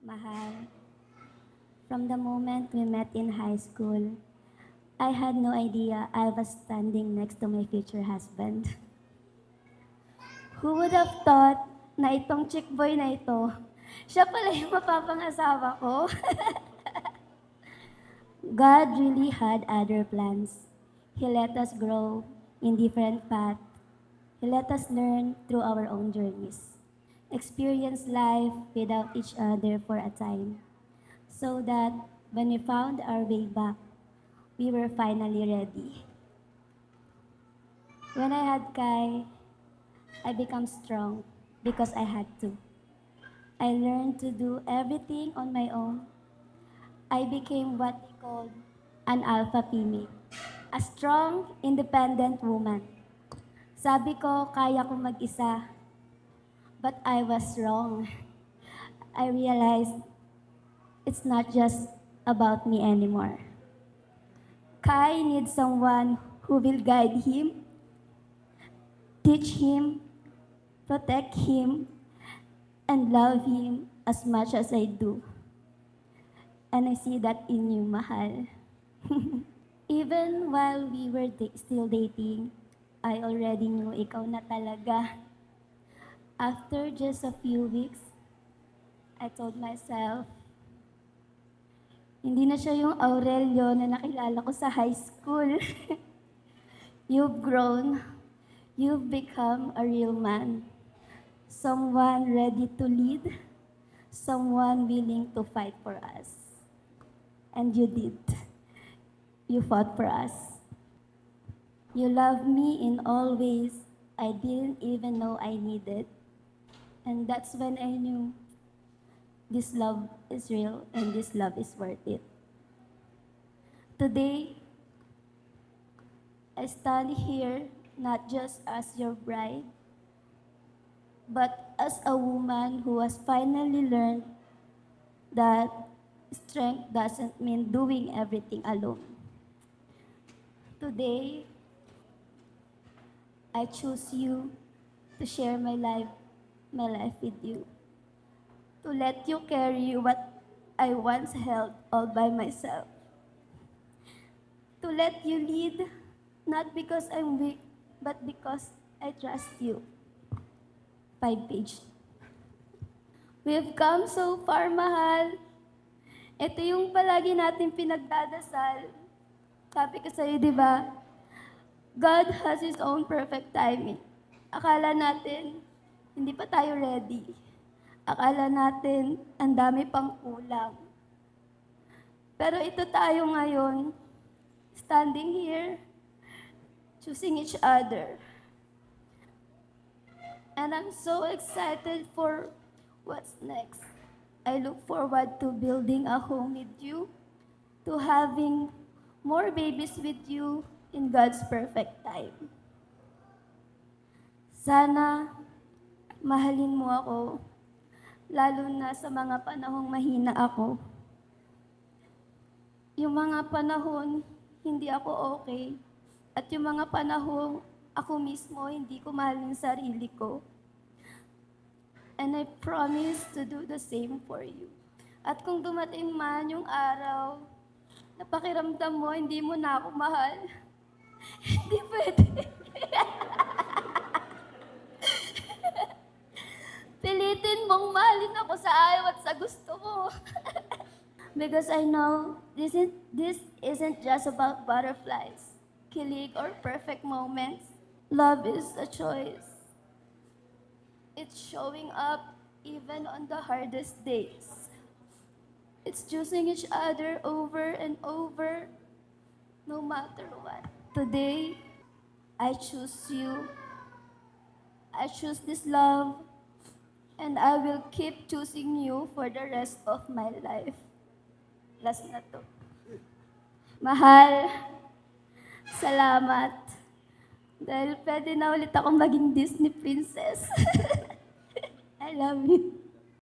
Mahal, from the moment we met in high school, I had no idea I was standing next to my future husband. Who would have thought na itong chick boy na ito, siya pala yung mapapangasawa ko? God really had other plans. He let us grow in different paths. He let us learn through our own journeys. Experience life without each other for a time. So that when we found our way back, we were finally ready. When I had Kai, I became strong because I had to. I learned to do everything on my own. I became what they called an alpha female, a strong, independent woman. Sabi ko, kaya ko mag-isa, but I was wrong. I realized it's not just about me anymore. Kai needs someone who will guide him, teach him, protect him, and love him as much as I do. And I see that in you, Mahal. Even while we were still dating, I already knew ikaw na talaga. After just a few weeks, I told myself, hindi na siya yung Aurelio na nakilala ko sa high school. You've grown. You've become a real man. Someone ready to lead. Someone willing to fight for us. And you did. You fought for us. You loved me in all ways I didn't even know I needed. And that's when I knew this love is real and this love is worth it. Today, I stand here not just as your bride, but as a woman who has finally learned that strength doesn't mean doing everything alone. Today, I choose you to share my life with you. To let you carry what I once held all by myself. To let you lead, not because I'm weak, but because I trust you. 5 page. We've come so far, Mahal. Ito yung palagi natin pinagdadasal. Sabi ko sa'yo, di ba? God has His own perfect timing. Akala natin, hindi pa tayo ready. Akala natin, ang dami pang kulang. Pero ito tayo ngayon, standing here, choosing each other. And I'm so excited for what's next. I look forward to building a home with you, to having more babies with you in God's perfect time. Sana mahalin mo ako, lalo na sa mga panahong mahina ako. Yung mga panahon hindi ako okay, at yung mga panahong ako mismo hindi ko mahal yung sarili ko. And I promise to do the same for you. At kung dumating man yung araw na pakiramdam mo, hindi mo na ako mahal, hindi pwede. Pilitin mong mahalin ako sa ayaw at sa gusto mo. Because I know this isn't just about butterflies, kilig, or perfect moments. Love is a choice. It's showing up even on the hardest days. It's choosing each other over and over, no matter what. Today, I choose you. I choose this love. And I will keep choosing you for the rest of my life. Last na to. Mahal, salamat. Dahil pwede na ulit akong maging Disney princess. I love you.